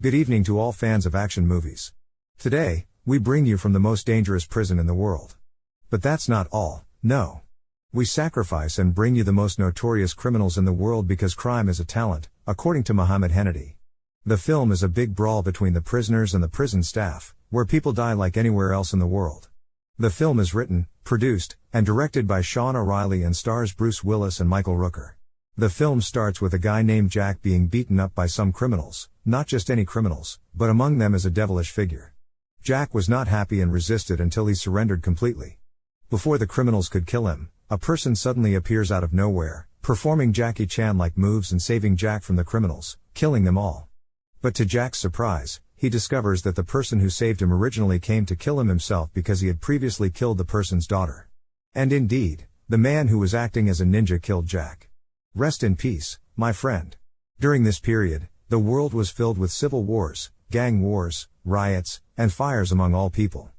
Good evening to all fans of action movies. Today, we bring you from the most dangerous prison in the world. But that's not all, no. We sacrifice and bring you the most notorious criminals in the world because crime is a talent, according to Muhammad Hannity. The film is a big brawl between the prisoners and the prison staff, where people die like anywhere else in the world. The film is written, produced, and directed by Sean O'Reilly and stars Bruce Willis and Michael Rooker. The film starts with a guy named Jack being beaten up by some criminals, not just any criminals, but among them is a devilish figure. Jack was not happy and resisted until he surrendered completely. Before the criminals could kill him, a person suddenly appears out of nowhere, performing Jackie Chan-like moves and saving Jack from the criminals, killing them all. But to Jack's surprise, he discovers that the person who saved him originally came to kill him himself because he had previously killed the person's daughter. And indeed, the man who was acting as a ninja killed Jack. Rest in peace, my friend. During this period, the world was filled with civil wars, gang wars, riots, and fires among all people.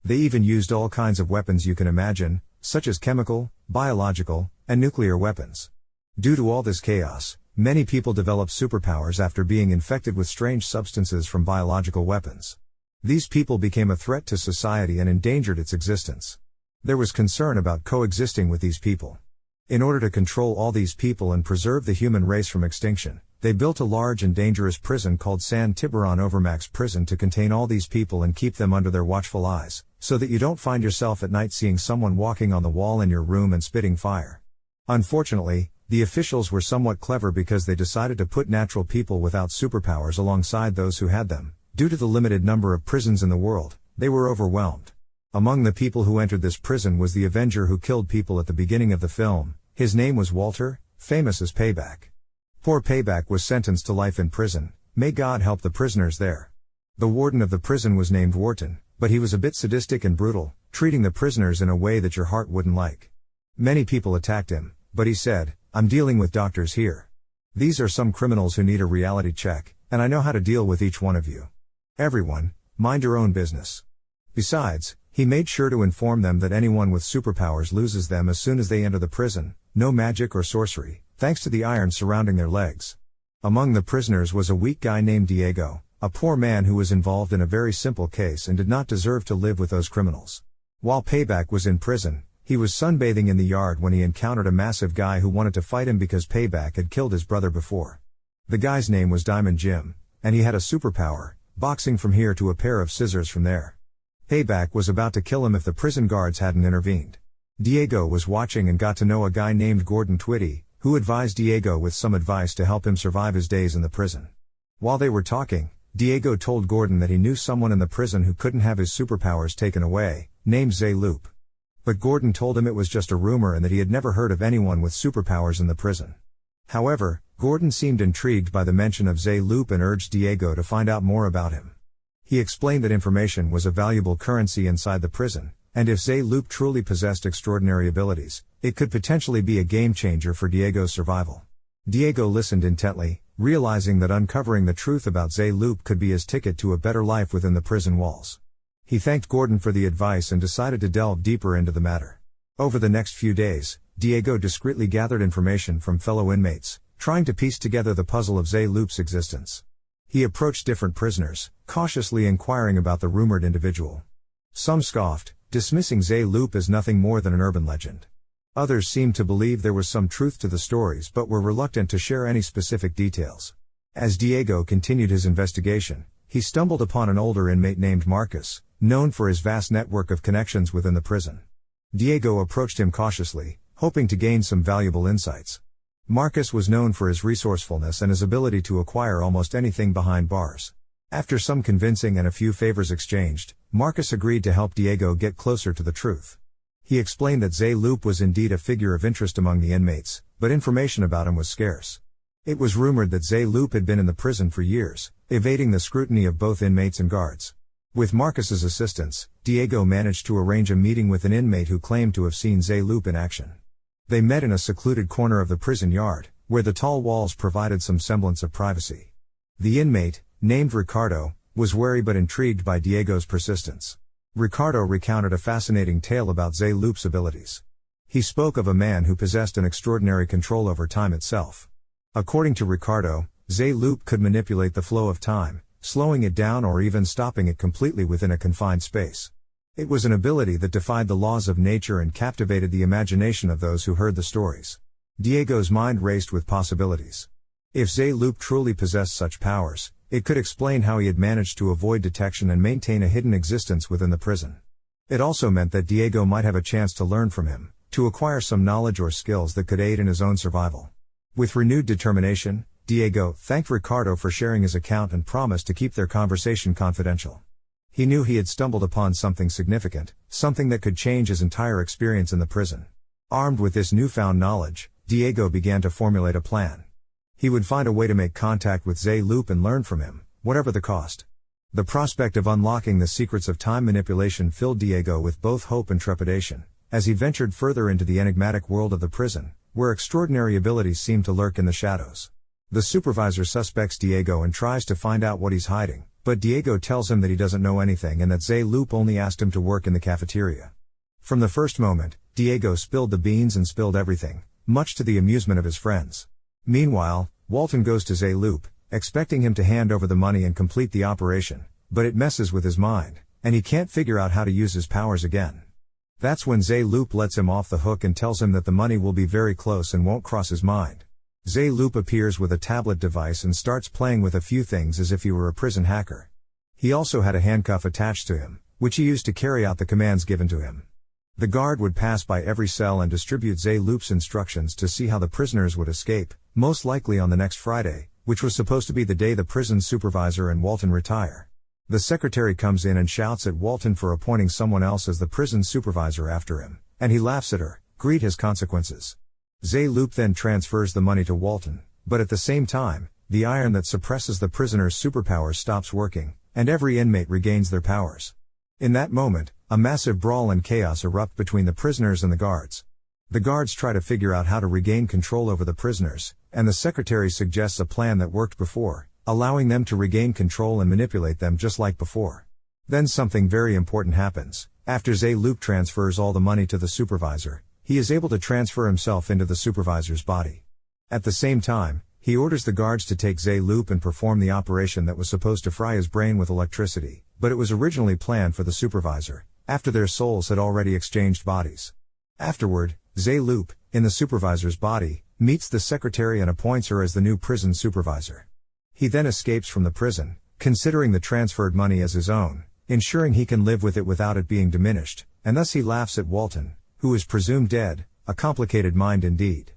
They even used all kinds of weapons you can imagine, such as chemical, biological, and nuclear weapons. Due to all this chaos, many people developed superpowers after being infected with strange substances from biological weapons. These people became a threat to society and endangered its existence. There was concern about coexisting with these people. In order to control all these people and preserve the human race from extinction, they built a large and dangerous prison called San Tiburon Overmax Prison to contain all these people and keep them under their watchful eyes, so that you don't find yourself at night seeing someone walking on the wall in your room and spitting fire. Unfortunately, the officials were somewhat clever because they decided to put natural people without superpowers alongside those who had them. Due to the limited number of prisons in the world, they were overwhelmed. Among the people who entered this prison was the Avenger who killed people at the beginning of the film. His name was Walter, famous as Payback. Poor Payback was sentenced to life in prison. May God help the prisoners there. The warden of the prison was named Wharton, but he was a bit sadistic and brutal, treating the prisoners in a way that your heart wouldn't like. Many people attacked him, but he said, "I'm dealing with doctors here. These are some criminals who need a reality check, and I know how to deal with each one of you. Everyone, mind your own business." Besides, he made sure to inform them that anyone with superpowers loses them as soon as they enter the prison, no magic or sorcery, thanks to the iron surrounding their legs. Among the prisoners was a weak guy named Diego, a poor man who was involved in a very simple case and did not deserve to live with those criminals. While Payback was in prison, he was sunbathing in the yard when he encountered a massive guy who wanted to fight him because Payback had killed his brother before. The guy's name was Diamond Jim, and he had a superpower, boxing from here to a pair of scissors from there. Payback was about to kill him if the prison guards hadn't intervened. Diego was watching and got to know a guy named Gordon Twitty, who advised Diego with some advice to help him survive his days in the prison. While they were talking, Diego told Gordon that he knew someone in the prison who couldn't have his superpowers taken away, named Zay-Loop. But Gordon told him it was just a rumor and that he had never heard of anyone with superpowers in the prison. However, Gordon seemed intrigued by the mention of Zay-Loop and urged Diego to find out more about him. He explained that information was a valuable currency inside the prison, and if Zay-Loop truly possessed extraordinary abilities, it could potentially be a game changer for Diego's survival. Diego listened intently, realizing that uncovering the truth about Zay-Loop could be his ticket to a better life within the prison walls. He thanked Gordon for the advice and decided to delve deeper into the matter. Over the next few days, Diego discreetly gathered information from fellow inmates, trying to piece together the puzzle of Zay-Loop's existence. He approached different prisoners, cautiously inquiring about the rumored individual. Some scoffed, dismissing Zay-Loop as nothing more than an urban legend. Others seemed to believe there was some truth to the stories but were reluctant to share any specific details. As Diego continued his investigation, he stumbled upon an older inmate named Marcus, known for his vast network of connections within the prison. Diego approached him cautiously, hoping to gain some valuable insights. Marcus was known for his resourcefulness and his ability to acquire almost anything behind bars. After some convincing and a few favors exchanged, Marcus agreed to help Diego get closer to the truth. He explained that Zay-Loop was indeed a figure of interest among the inmates, but information about him was scarce. It was rumored that Zay-Loop had been in the prison for years, evading the scrutiny of both inmates and guards. With Marcus's assistance, Diego managed to arrange a meeting with an inmate who claimed to have seen Zay-Loop in action. They met in a secluded corner of the prison yard, where the tall walls provided some semblance of privacy. The inmate, named Ricardo, was wary but intrigued by Diego's persistence. Ricardo recounted a fascinating tale about Zay-Loop's abilities. He spoke of a man who possessed an extraordinary control over time itself. According to Ricardo, Zay-Loop could manipulate the flow of time, slowing it down or even stopping it completely within a confined space. It was an ability that defied the laws of nature and captivated the imagination of those who heard the stories. Diego's mind raced with possibilities. If Zé-Loop truly possessed such powers, it could explain how he had managed to avoid detection and maintain a hidden existence within the prison. It also meant that Diego might have a chance to learn from him, to acquire some knowledge or skills that could aid in his own survival. With renewed determination, Diego thanked Ricardo for sharing his account and promised to keep their conversation confidential. He knew he had stumbled upon something significant, something that could change his entire experience in the prison. Armed with this newfound knowledge, Diego began to formulate a plan. He would find a way to make contact with Zé-Loop and learn from him, whatever the cost. The prospect of unlocking the secrets of time manipulation filled Diego with both hope and trepidation, as he ventured further into the enigmatic world of the prison, where extraordinary abilities seemed to lurk in the shadows. The supervisor suspects Diego and tries to find out what he's hiding, but Diego tells him that he doesn't know anything and that Zé-Loop only asked him to work in the cafeteria. From the first moment, Diego spilled the beans and spilled everything, much to the amusement of his friends. Meanwhile, Walton goes to Zé-Loop, expecting him to hand over the money and complete the operation, but it messes with his mind, and he can't figure out how to use his powers again. That's when Zé-Loop lets him off the hook and tells him that the money will be very close and won't cross his mind. Zé-Loop appears with a tablet device and starts playing with a few things as if he were a prison hacker. He also had a handcuff attached to him, which he used to carry out the commands given to him. The guard would pass by every cell and distribute Zé-Loop's instructions to see how the prisoners would escape, most likely on the next Friday, which was supposed to be the day the prison supervisor and Walton retire. The secretary comes in and shouts at Walton for appointing someone else as the prison supervisor after him, and he laughs at her. Greed has consequences. Zé-Loop then transfers the money to Walton, but at the same time, the iron that suppresses the prisoner's superpowers stops working, and every inmate regains their powers. In that moment, a massive brawl and chaos erupt between the prisoners and the guards. The guards try to figure out how to regain control over the prisoners, and the secretary suggests a plan that worked before, allowing them to regain control and manipulate them just like before. Then something very important happens. After Zé-Loop transfers all the money to the supervisor, he is able to transfer himself into the supervisor's body. At the same time, he orders the guards to take Zé-Loop and perform the operation that was supposed to fry his brain with electricity, but it was originally planned for the supervisor, after their souls had already exchanged bodies. Afterward, Zé-Loop, in the supervisor's body, meets the secretary and appoints her as the new prison supervisor. He then escapes from the prison, considering the transferred money as his own, ensuring he can live with it without it being diminished, and thus he laughs at Walton, who is presumed dead, a complicated mind indeed.